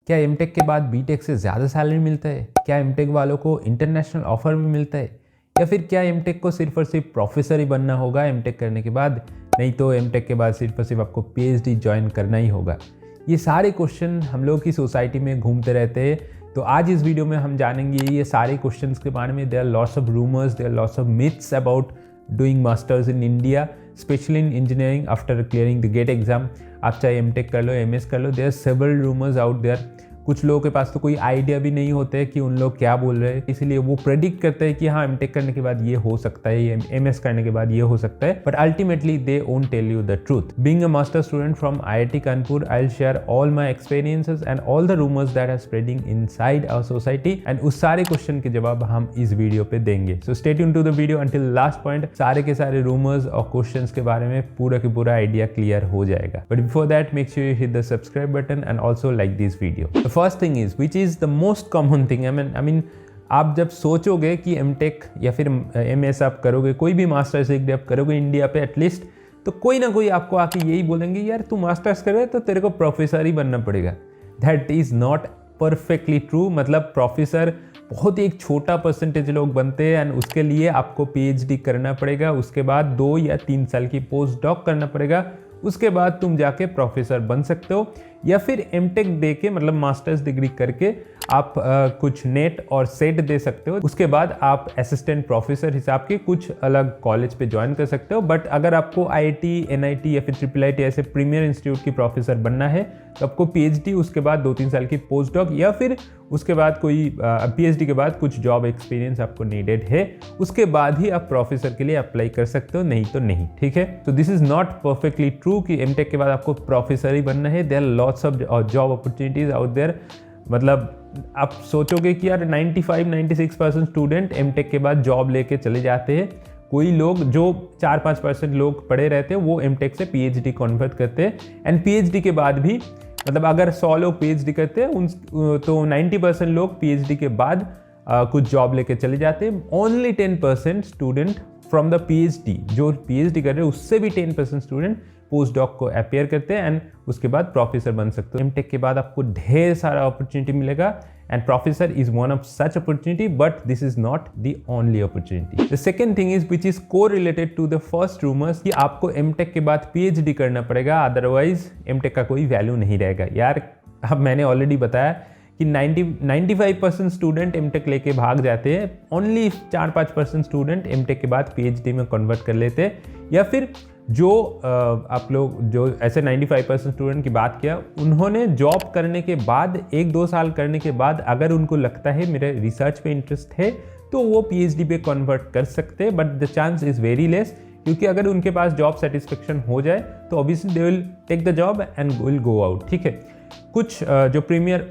क्या एमटेक के बाद बीटेक से ज़्यादा सैलरी मिलता है? क्या एमटेक वालों को इंटरनेशनल ऑफर भी मिलता है? या फिर क्या एमटेक को सिर्फ और सिर्फ प्रोफेसर ही बनना होगा एमटेक करने के बाद? नहीं तो एमटेक के बाद सिर्फ और सिर्फ आपको पीएचडी ज्वाइन करना ही होगा? ये सारे क्वेश्चन हम लोग की सोसाइटी में घूमते रहते हैं। तो आज इस वीडियो में हम जानेंगे ये सारे क्वेश्चंस के बारे में। There are lots of rumours, there are lots of myths about doing masters in India, especially in engineering after clearing the GATE exam. आप चाहे एमटेक कर लो, एमएस कर लो, there are several rumours out there. कुछ लोगों के पास तो कोई आइडिया भी नहीं होता है कि उन लोग क्या बोल रहे हैं, इसीलिए वो प्रेडिक्ट करते हैं कि हाँ एमटेक करने के बाद ये हो सकता है, एमएस करने के बाद ये हो सकता है, but ultimately they won't tell you the truth. Being a master student from IIT Kanpur, I will share all my experiences and all the rumours that are spreading inside our society, and उस सारे question के जवाब हम इस video पे देंगे। So stay tuned to the video until last point. सारे के सारे रूमर्स और क्वेश्चंस के बारे में पूरा के पूरा आइडिया क्लियर हो जाएगा। But before that make sure you hit the subscribe button and also like this video. The first thing is which is the most common thing. I mean आप जब सोचोगे कि एमटेक या फिर एमएस आप करोगे, कोई भी मास्टर्स डिग्री आप करोगे इंडिया पे एटलीस्ट, तो कोई ना कोई आपको आके यही बोलेंगे यार तू मास्टर्स कर रहे तो तेरे को प्रोफेसर ही बनना पड़ेगा। That is not perfectly true. मतलब प्रोफेसर बहुत ही एक छोटा परसेंटेज लोग बनते हैं एंड उसके लिए आपको पीएचडी करना पड़ेगा, उसके बाद 2 या 3 साल की पोस्ट डॉक करना पड़ेगा, उसके बाद तुम जाके प्रोफेसर बन सकते हो। या फिर एमटेक दे के मतलब मास्टर्स डिग्री करके आप कुछ नेट और सेट दे सकते हो, उसके बाद आप असिस्टेंट प्रोफेसर हिसाब के कुछ अलग कॉलेज पे ज्वाइन कर सकते हो। बट अगर आपको आईआईटी, एनआईटी या फिर IIIT ऐसे प्रीमियर इंस्टीट्यूट की प्रोफेसर बनना है तो आपको पीएचडी, उसके बाद 2-3 साल की पोस्ट डॉक या फिर उसके बाद कोई पीएचडी के बाद कुछ जॉब एक्सपीरियंस आपको नीडेड है, उसके बाद ही आप प्रोफेसर के लिए अप्लाई कर सकते हो, नहीं तो नहीं। ठीक है, तो this is not perfectly true कि एमटेक के बाद आपको प्रोफेसर ही बनना है। There are lots of job opportunities out there. मतलब आप सोचोगे कि यार 95-96% स्टूडेंट एमटेक के बाद जॉब लेके चले जाते हैं। कोई लोग जो 4-5% लोग पढ़े रहते हैं वो एमटेक से पीएचडी कन्वर्ट करते हैं, एंड पीएचडी के बाद भी मतलब अगर 100 लोग पीएचडी करते हैं तो 90% लोग पीएचडी के बाद कुछ जॉब लेके चले जाते हैं। Only 10% student from the PhD, जो पीएचडी कर रहे हैं उससे भी 10% स्टूडेंट पोस्ट डॉक को अपेयर करते हैं एंड उसके बाद प्रोफेसर बन सकते हो। एमटेक के बाद आपको ढेर सारा अपॉर्चुनिटी मिलेगा and professor is one of such opportunity, but this is not the only opportunity. The second thing is which is co related to the first rumours कि आपको एमटेक के बाद पीएचडी करना पड़ेगा, अदरवाइज एमटेक का कोई value नहीं रहेगा। यार अब मैंने ऑलरेडी बताया कि 95% स्टूडेंट एमटेक लेके भाग जाते हैं, ओनली 4-5% स्टूडेंट एमटेक के बाद पीएचडी में कन्वर्ट कर लेते हैं। या फिर जो आप लोग जो ऐसे 95% स्टूडेंट की बात किया, उन्होंने जॉब करने के बाद 1-2 साल करने के बाद अगर उनको लगता है मेरे रिसर्च पे इंटरेस्ट है तो वो पीएचडी पे कन्वर्ट कर सकते हैं, but the chance is very less, क्योंकि अगर उनके पास जॉब सेटिस्फेक्शन हो जाए तो obviously they will take the job and will go out. ठीक है, कुछ जो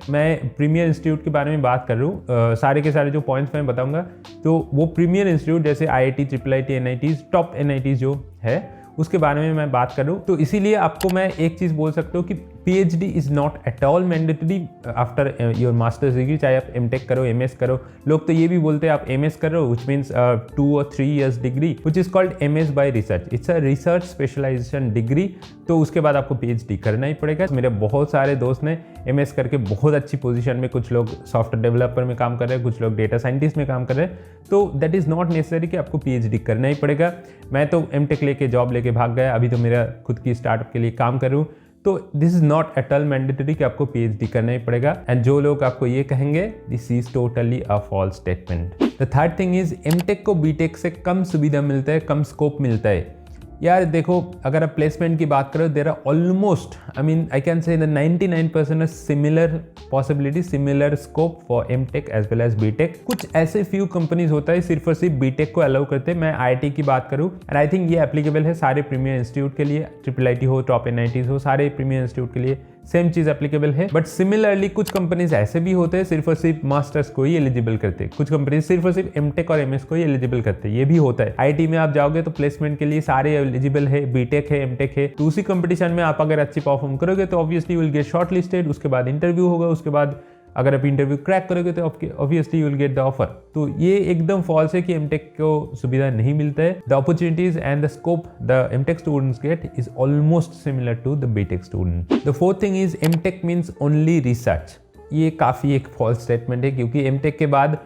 मैं प्रीमियर इंस्टीट्यूट के बारे में बात कर रहा हूँ, सारे के सारे जो पॉइंट्स मैं बताऊंगा, तो वो प्रीमियर इंस्टीट्यूट जैसे IIT, IIIT, NITs, top NITs जो है उसके बारे में मैं बात कर रहा हूँ। तो इसीलिए आपको मैं एक चीज़ बोल सकता हूँ कि PhD is not at all mandatory after your masters degree, चाहे आप एमटेक करो, एमएस करो। लोग तो ये भी बोलते हैं आप एमएस कर रहे हो विच मीन्स 2 और 3 years degree which is called MS by research. It's a research specialization degree, तो उसके बाद आपको पीएचडी करना ही पड़ेगा। मेरे बहुत सारे दोस्त ने एमएस करके बहुत अच्छी पोजीशन में, कुछ लोग सॉफ्टवेयर डेवलपर में काम कर रहे हैं, कुछ लोग डेटा साइंटिस्ट में काम कर रहे हैं, तो दैट इज़ नॉट नेसेसरी कि आपको पीएचडी करना ही पड़ेगा। मैं तो एमटेक लेके जॉब लेके भाग गया, अभी तो मेरा खुद की स्टार्टअप के लिए काम कर रहा हूँ, तो this is not at all mandatory कि आपको पीएचडी करना ही पड़ेगा। एंड जो लोग आपको ये कहेंगे, this is totally a false statement. The third thing is MTech को बीटेक से कम सुविधा मिलता है, कम स्कोप मिलता है। यार देखो, अगर आप प्लेसमेंट की बात करो, there are almost I can say 99% similar possibility, similar scope for MTech as well as BTech. कुछ ऐसे फ्यू कंपनीज होता है सिर्फ और सिर्फ बीटेक को अलाउ करते हैं। मैं आईआईटी की बात करूँ, एंड आई थिंक ये एप्लीकेबल है सारे प्रीमियर इंस्टीट्यूट के लिए, IIIT हो, टॉप एनआईटीज हो, सारे प्रीमियर इंस्टीट्यूट के लिए सेम चीज़ एप्लीकेबल है। बट सिमिलरली कुछ कंपनीज ऐसे भी होते हैं सिर्फ और सिर्फ मास्टर्स को ही एलिजिबल करते हैं, कुछ कंपनीज सिर्फ और सिर्फ एमटेक और एमएस को ही एलिजिबल करते हैं, ये भी होता है। आईटी में आप जाओगे तो प्लेसमेंट के लिए सारे एलिजिबल है, बीटेक है, एमटेक है, तो उसी कंपटीशन में आप अगर अच्छी परफॉर्म करोगे तो obviously will get short listed, उसके बाद इंटरव्यू होगा, उसके बाद अगर आप इंटरव्यू क्रैक करोगे तो obviously you will get the offer. तो ये एकदम फॉल्स है कि एमटेक को सुविधा नहीं मिलता है। The opportunities and the scope the MTech students get is almost similar to the BTech student. The fourth thing is MTech means only research. ये काफ़ी एक फॉल्स स्टेटमेंट है, क्योंकि एमटेक के बाद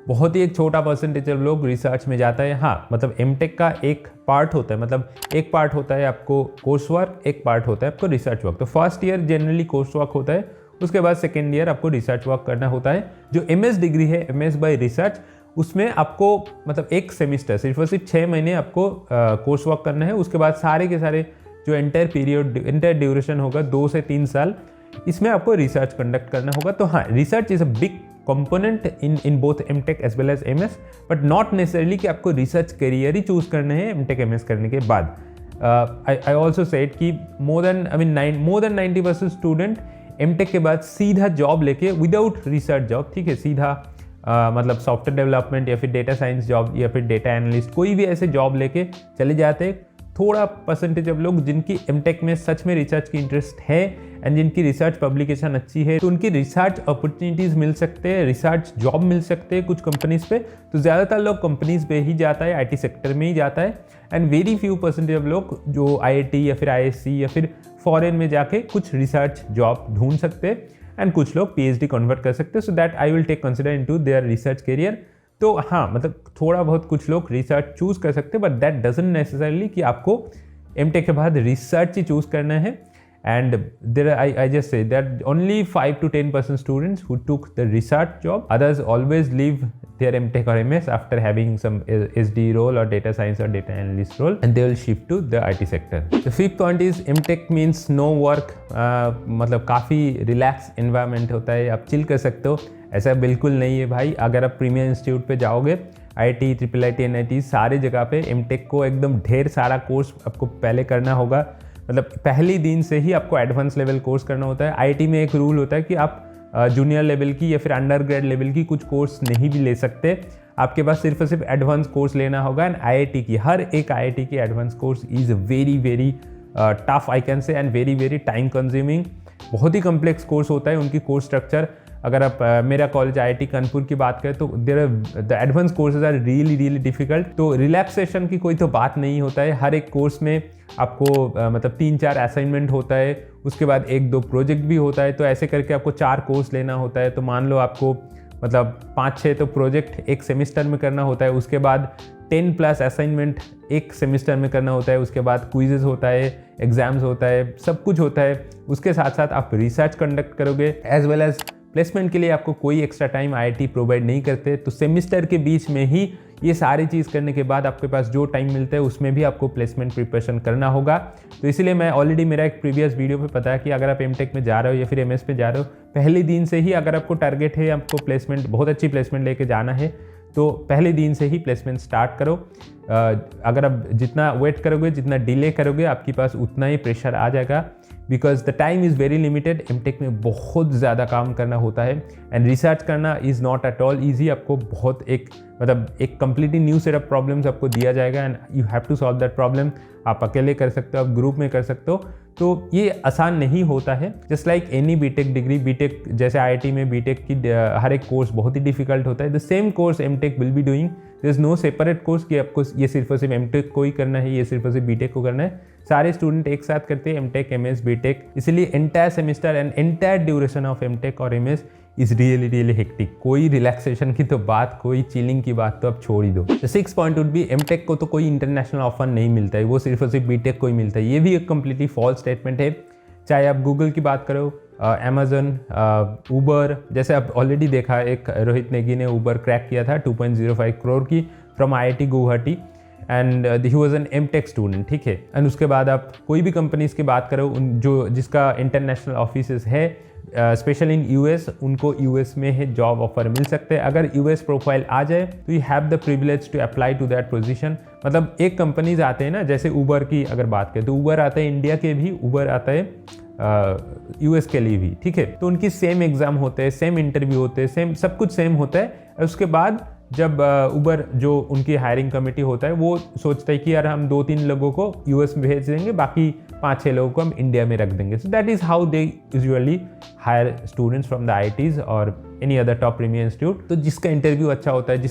बहुत ही एक छोटा परसेंटेज ऑफ लोग रिसर्च में जाता है। हाँ, मतलब एमटेक का एक पार्ट होता है, मतलब एक पार्ट होता है आपको कोर्स वर्क, एक पार्ट होता है आपको रिसर्च वर्क। तो first year generally course work होता है, उसके बाद सेकेंड ईयर आपको रिसर्च वर्क करना होता है। जो एमएस डिग्री है, एमएस बाय रिसर्च, उसमें आपको मतलब एक सेमिस्टर सिर्फ और सिर्फ 6 महीने आपको कोर्स वर्क करना है। उसके बाद सारे के सारे जो एंटायर पीरियड, एंटायर ड्यूरेशन होगा 2 से 3 साल, इसमें आपको रिसर्च कंडक्ट करना होगा। तो हाँ, research is a big component in both MTech as well as MS, but not necessarily कि आपको रिसर्च करियर ही चूज करने हैं एमटेक एमएस करने के बाद। आई ऑल्सो सेड कि मोर देन 90% स्टूडेंट एमटेक के बाद सीधा जॉब लेके विदाउट रिसर्च जॉब, ठीक है, सीधा मतलब सॉफ्टवेयर डेवलपमेंट या फिर डेटा साइंस जॉब या फिर डेटा एनालिस्ट, कोई भी ऐसे जॉब लेके चले जाते हैं। थोड़ा परसेंटेज ऑफ लोग जिनकी एमटेक में सच में रिसर्च की इंटरेस्ट है एंड जिनकी रिसर्च पब्लिकेशन अच्छी है, तो उनकी रिसर्च अपॉर्चुनिटीज़ मिल सकते हैं, रिसर्च जॉब मिल सकते हैं कुछ कंपनीज़ पे। तो ज़्यादातर लोग कंपनीज़ पे ही जाता है, आईटी सेक्टर में ही जाता है। And very few percentage of लोग जो आईआईटी या फिर आईएससी या फिर फॉरेन में जाके कुछ रिसर्च जॉब ढूंढ सकते हैं, एंड कुछ लोग पीएचडी कन्वर्ट कर सकते हैं। So that I will take consider into their research career. तो हाँ, मतलब थोड़ा बहुत कुछ लोग रिसर्च चूज़ कर सकते हैं, बट दैट डजंट नेसेसरली कि आपको एमटेक के बाद रिसर्च ही चूज़ करना है। And there, I just say that only 5 to 10% students who took the research job, others always leave their MTech or MS after having some SD role or data science or data analyst role, and they will shift to the IT sector. The fifth point is MTech means no work, मतलब काफ़ी relax environment होता है, आप chill कर सकते हो। ऐसा बिल्कुल नहीं है भाई। अगर आप प्रीमियर इंस्टीट्यूट पे जाओगे, IIT, IIIT, NIT सारे जगह पे MTech को एकदम ढेर सारा कोर्स आपको पहले करना होगा। मतलब पहली दिन से ही आपको एडवांस लेवल कोर्स करना होता है। आईआईटी में एक रूल होता है कि आप जूनियर लेवल की या फिर अंडर ग्रेड लेवल की कुछ कोर्स नहीं भी ले सकते, आपके पास सिर्फ और सिर्फ एडवांस कोर्स लेना होगा। एंड आईआईटी की हर एक आईआईटी की advance course is very very tough, I can से, and very very time consuming. बहुत ही कम्प्लेक्स कोर्स होता है उनकी कोर्स स्ट्रक्चर। अगर आप मेरा कॉलेज आईआईटी कानपुर की बात करें तो the advance courses are really difficult. तो रिलैक्सेशन की कोई तो बात नहीं होता है। हर एक कोर्स में आपको मतलब 3-4 असाइनमेंट होता है, उसके बाद 1-2 प्रोजेक्ट भी होता है। तो ऐसे करके आपको 4 कोर्स लेना होता है। तो मान लो आपको मतलब 5-6 तो प्रोजेक्ट एक सेमिस्टर में करना होता है, उसके बाद 10+ असाइनमेंट एक सेमिस्टर में करना होता है, उसके बाद क्विजेज होता है, एग्जाम्स होता है, सब कुछ होता है। उसके साथ साथ आप रिसर्च कंडक्ट करोगे, एज वेल एज प्लेसमेंट के लिए आपको कोई एक्स्ट्रा टाइम आईआईटी प्रोवाइड नहीं करते। तो सेमिस्टर के बीच में ही ये सारी चीज़ करने के बाद आपके पास जो टाइम मिलता है उसमें भी आपको प्लेसमेंट प्रिपरेशन करना होगा। तो इसीलिए मैं ऑलरेडी मेरा एक प्रीवियस वीडियो पे पता है कि अगर आप एमटेक में जा रहे हो या फिर एमएस पे जा रहे हो, पहले दिन से ही अगर आपको टारगेट है आपको प्लेसमेंट, बहुत अच्छी प्लेसमेंट लेके जाना है, तो पहले दिन से ही प्लेसमेंट स्टार्ट करो। अगर आप जितना वेट करोगे, जितना डिले करोगे, आपके पास उतना ही प्रेशर आ जाएगा, because the time is very limited. MTech में बहुत ज़्यादा काम करना होता है एंड रिसर्च करना is not at all easy. आपको बहुत एक एक completely new set of problems आपको दिया जाएगा and you have to solve that problem. आप अकेले कर सकते हो, आप ग्रुप में कर सकते हो। तो ये आसान नहीं होता है। Just like any BTech degree, BTech जैसे आईआईटी में बीटेक की हर एक कोर्स बहुत ही डिफिकल्ट होता है, the same course MTech will be doing. There is no separate course कि आपको ये सिर्फ और सिर्फ एमटेक को ही करना है, ये सिर्फ और सिर्फ बीटेक को करना है। सारे स्टूडेंट एक साथ करते हैं एमटेक, एमएस, बीटेक। इसलिए entire semester and entire duration of MTech और एमएस इज़ रियली हेक्टिक। कोई रिलैक्सेशन की तो बात, कोई चिलिंग की बात तो आप छोड़ ही दो। The 6th point would be MTech को तो कोई इंटरनेशनल ऑफर नहीं मिलता है, वो सिर्फ और सिर्फ बीटेक को ही मिलता है। ये भी एक कम्प्लीटली फॉल्स स्टेटमेंट है। चाहे आप गूगल की बात करो, अमेजन, उबर, जैसे आप ऑलरेडी देखा, एक रोहित नेगी ने उबर क्रैक किया था 2.05 करोड़ की from IIT Guwahati, and he was an MTech student, ठीक है। एंड उसके बाद आप कोई भी कंपनीज की बात करो जिसका इंटरनेशनल ऑफिस है, स्पेशली इन यूएस, उनको यूएस में है जॉब ऑफर मिल सकते हैं। अगर यूएस प्रोफाइल आ जाए तो you have the privilege to apply to that position. मतलब एक कंपनीज आते हैं ना, जैसे उबर की अगर बात करें तो उबर आता है इंडिया के भी, उबर आता है यूएस के लिए भी, ठीक है। तो उनकी सेम एग्जाम होते हैं, सेम इंटरव्यू होते हैं, सेम सब कुछ सेम होता है। उसके बाद जब उबर जो उनकी हायरिंग कमेटी होता है वो सोचता है कि यार हम 2-3 लोगों को यूएस में भेज देंगे, बाकी 5-6 लोगों को हम इंडिया में रख देंगे। So that is how they usually hire students from the IITs और any other top premier institute, तो जिसका इंटरव्यू अच्छा होता है,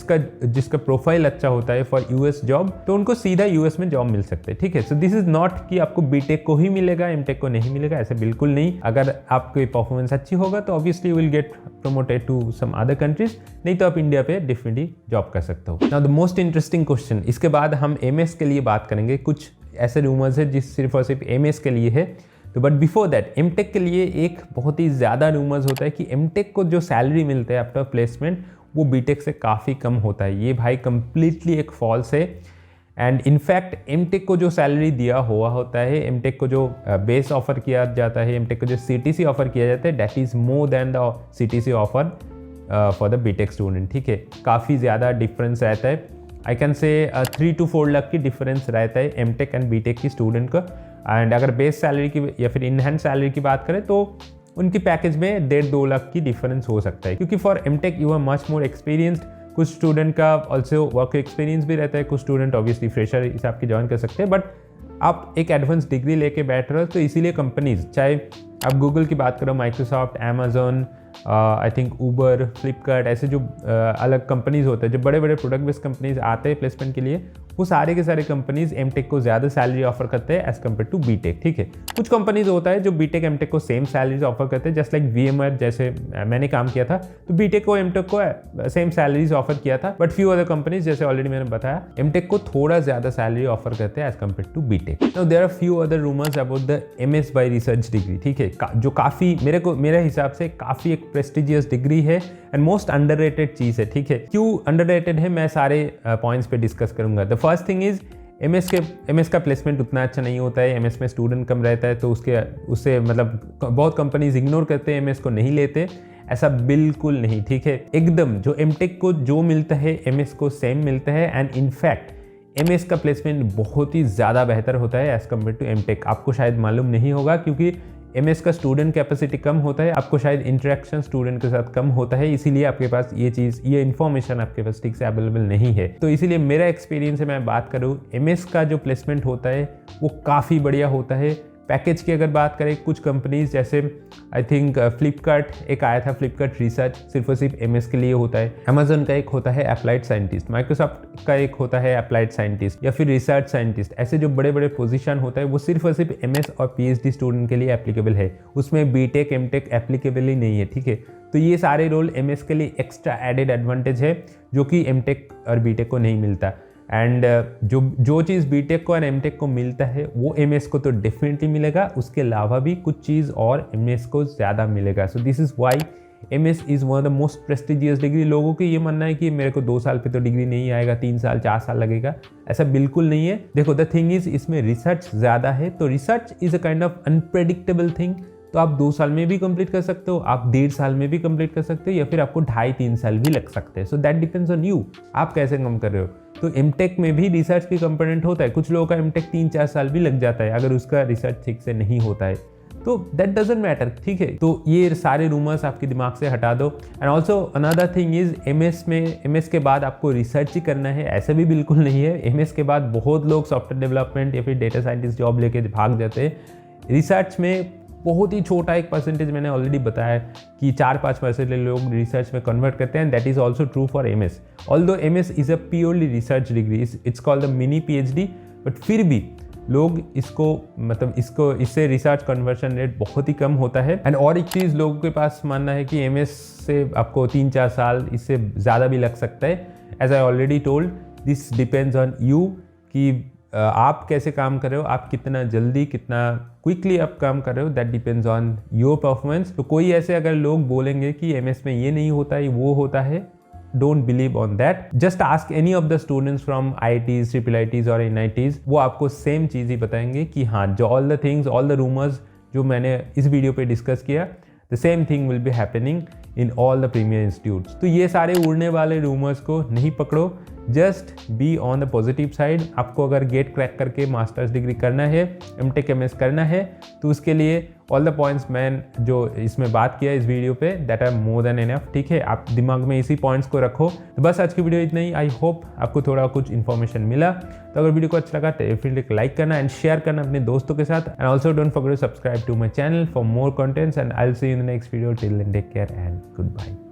जिसका प्रोफाइल अच्छा होता है फॉर यूएस जॉब, तो उनको सीधा यूएस में जॉब मिल सकते हैं, ठीक है। सो दिस इज नॉट कि आपको बीटेक को ही मिलेगा, एमटेक को नहीं मिलेगा, ऐसे बिल्कुल नहीं। अगर आपकी परफॉर्मेंस अच्छी होगा तो obviously you will get promoted to some other countries, नहीं तो आप इंडिया पे डेफिनेटली जॉब कर सकते हो। Now the most interesting question, इसके बाद हम एमएस के लिए बात करेंगे। कुछ ऐसे रूमर्स है जिस सिर्फ और सिर्फ एमएस के लिए है, तो बट बिफोर दैट एमटेक के लिए एक बहुत ही ज़्यादा रूमर्स होता है कि एमटेक को जो सैलरी मिलता है आफ्टर प्लेसमेंट वो बीटेक से काफ़ी कम होता है। ये भाई कंप्लीटली एक फॉल्स है। एंड इनफैक्ट एमटेक को जो सैलरी दिया हुआ होता है, एमटेक को जो बेस ऑफर किया जाता है, एमटेक को जो सीटीसी ऑफर किया जाता है, that is more than the CTC offer for the BTech student, ठीक है। काफ़ी ज़्यादा डिफरेंस रहता है, आई कैन से 3 to 4 लाख की डिफरेंस रहता है एमटेक एंड बीटेक की स्टूडेंट का। एंड अगर बेस सैलरी की या फिर इन हैंड सैलरी की बात करें तो उनकी पैकेज में 1.5-2 लाख की डिफरेंस हो सकता है, क्योंकि for MTech you are much more experienced. कुछ स्टूडेंट का ऑल्सो वर्क एक्सपीरियंस भी रहता है, कुछ स्टूडेंट ऑब्वियसली फ्रेशर हिसाब की ज्वाइन कर सकते हैं, बट आप एक एडवांस डिग्री लेके बैठ रहे हो, तो इसीलिए कंपनीज, चाहे आप गूगल की बात करो, Microsoft, Amazon, I think Uber, Flipkart, ऐसे जो अलग कंपनीज होते हैं, जो बड़े बड़े प्रोडक्ट बेस्ड कंपनीज आते हैं प्लेसमेंट के लिए, वो सारे के सारे कंपनीज एमटेक को ज़्यादा सैलरी ऑफर करते हैं एज कम्पेयर टू बीटेक, ठीक है। कुछ कंपनीज होता है जो बीटेक एमटेक को सेम सैलरीज ऑफर करते हैं, जस्ट लाइक वीएमआर, जैसे मैंने काम किया था, तो बीटेक को एमटेक को सेम सैलरीज ऑफर किया था, बट फ्यू अदर कंपनीज, जैसे ऑलरेडी मैंने बताया, एमटेक को थोड़ा ज़्यादा सैलरी ऑफर करते हैं as compare to BTech. Now there are few other rumours about the MS by research degree, ठीक है, जो काफ़ी मेरे हिसाब से काफ़ी एक प्रेस्टिजियस डिग्री है एंड मोस्ट अंडररेटेड चीज़ है, ठीक है। क्यों अंडररेटेड है, मैं सारे पॉइंट्स पे डिस्कस करूंगा। The first thing is MS का प्लेसमेंट उतना अच्छा नहीं होता है, एमएस में स्टूडेंट कम रहता है, तो उससे मतलब बहुत कंपनीज इग्नोर करते हैं, एमएस को नहीं लेते, ऐसा बिल्कुल नहीं, ठीक है। एकदम जो एमटेक को जो मिलता है एमएस को सेम मिलता है, एंड इनफैक्ट एमएस का प्लेसमेंट बहुत ही ज़्यादा बेहतर होता है एज कम्पेयर टू एमटेक। आपको शायद मालूम नहीं होगा, क्योंकि एमएस का स्टूडेंट कैपेसिटी कम होता है, आपको शायद इंटरेक्शन स्टूडेंट के साथ कम होता है, इसीलिए आपके पास ये इन्फॉर्मेशन आपके पास ठीक से अवेलेबल नहीं है। तो इसीलिए मेरा एक्सपीरियंस है, मैं बात करूँ, एमएस का जो प्लेसमेंट होता है वो काफ़ी बढ़िया होता है। पैकेज की अगर बात करें, कुछ कंपनीज जैसे आई थिंक फ्लिपकार्ट एक आया था, फ्लिपकार्ट रिसर्च सिर्फ और सिर्फ एमएस के लिए होता है, अमेजन का एक होता है अप्लाइड साइंटिस्ट, माइक्रोसॉफ्ट का एक होता है अप्लाइड साइंटिस्ट या फिर रिसर्च साइंटिस्ट। ऐसे जो बड़े बड़े पोजीशन होता है वो सिर्फ और सिर्फ एमएस और पीएचडी स्टूडेंट के लिए एप्लीकेबल है, उसमें बीटेक एमटेक एप्लीकेबल ही नहीं है, ठीक है। तो ये सारे रोल एमएस के लिए एक्स्ट्रा एडेड एडवांटेज है, जो कि एमटेक और बीटेक को नहीं मिलता। एंड जो चीज़ बीटेक को और एमटेक को मिलता है वो एमएस को तो डेफिनेटली मिलेगा, उसके अलावा भी कुछ चीज़ और एमएस को ज़्यादा मिलेगा। So this is why MS is one of the most prestigious degree. लोगों को ये मानना है कि मेरे को 2 साल पे तो डिग्री नहीं आएगा, 3 साल 4 साल लगेगा, ऐसा बिल्कुल नहीं है। देखो, द थिंग इज़ इसमें रिसर्च ज़्यादा है, तो research is a kind of unpredictable thing. तो आप 2 साल में भी कंप्लीट कर सकते हो, आप 1.5 साल में भी कंप्लीट कर सकते हो, या फिर आपको 2.5-3 साल भी लग सकते हैं। So that depends on you, आप कैसे कम कर रहे हो। तो एमटेक में भी रिसर्च की कंपोनेंट होता है, कुछ लोगों का एमटेक 3-4 साल भी लग जाता है अगर उसका रिसर्च ठीक से नहीं होता है, तो दैट डजंट मैटर, ठीक है। तो ये सारे रूमर्स आपके दिमाग से हटा दो। And also another thing is MS के बाद आपको रिसर्च ही करना है, ऐसा भी बिल्कुल नहीं है। एमएस के बाद बहुत लोग सॉफ्टवेयर डेवलपमेंट या फिर डेटा साइंटिस्ट जॉब लेके भाग जाते हैं। रिसर्च में बहुत ही छोटा एक परसेंटेज, मैंने ऑलरेडी बताया कि 4-5% लोग रिसर्च में कन्वर्ट करते हैं, that is also true for MS. Although MS is a purely research degree, it's called the mini PhD, but फिर भी लोग इससे रिसर्च कन्वर्शन रेट बहुत ही कम होता है। एंड और एक चीज़ लोगों के पास मानना है कि एमएस से आपको 3-4 साल इससे ज़्यादा भी लग सकता है। As I already told, this depends on you कि आप कैसे काम कर रहे हो, आप कितना जल्दी कितना क्विकली आप काम कर रहे हो, that depends on your performance. तो कोई ऐसे अगर लोग बोलेंगे कि एमएस में ये नहीं होता है, वो होता है, don't believe on that. Just ask any of the students from IITs, IIITs और NITs, वो आपको सेम चीज़ ही बताएंगे कि हाँ, जो ऑल द रूमर्स जो मैंने इस वीडियो पे डिस्कस किया, the same thing will be happening in all the premiere institutes. तो ये सारे उड़ने वाले रूमर्स को नहीं पकड़ो, just be on the positive side. आपको अगर गेट क्रैक करके मास्टर्स डिग्री करना है, एमटेक एमएस करना है, तो उसके लिए ऑल द पॉइंट्स मैं जो इसमें बात किया इस वीडियो पे, that are more than enough, ठीक है। आप दिमाग में इसी पॉइंट्स को रखो। तो बस आज की वीडियो इतना ही। आई होप आपको थोड़ा कुछ इन्फॉर्मेशन मिला। तो अगर वीडियो को अच्छा लगा तो डेफिनेटली लाइक करना एंड शेयर करना अपने दोस्तों के साथ। And also don't forget to subscribe to my channel for more contents, and I will see you in the next video. Till then take care and good bye.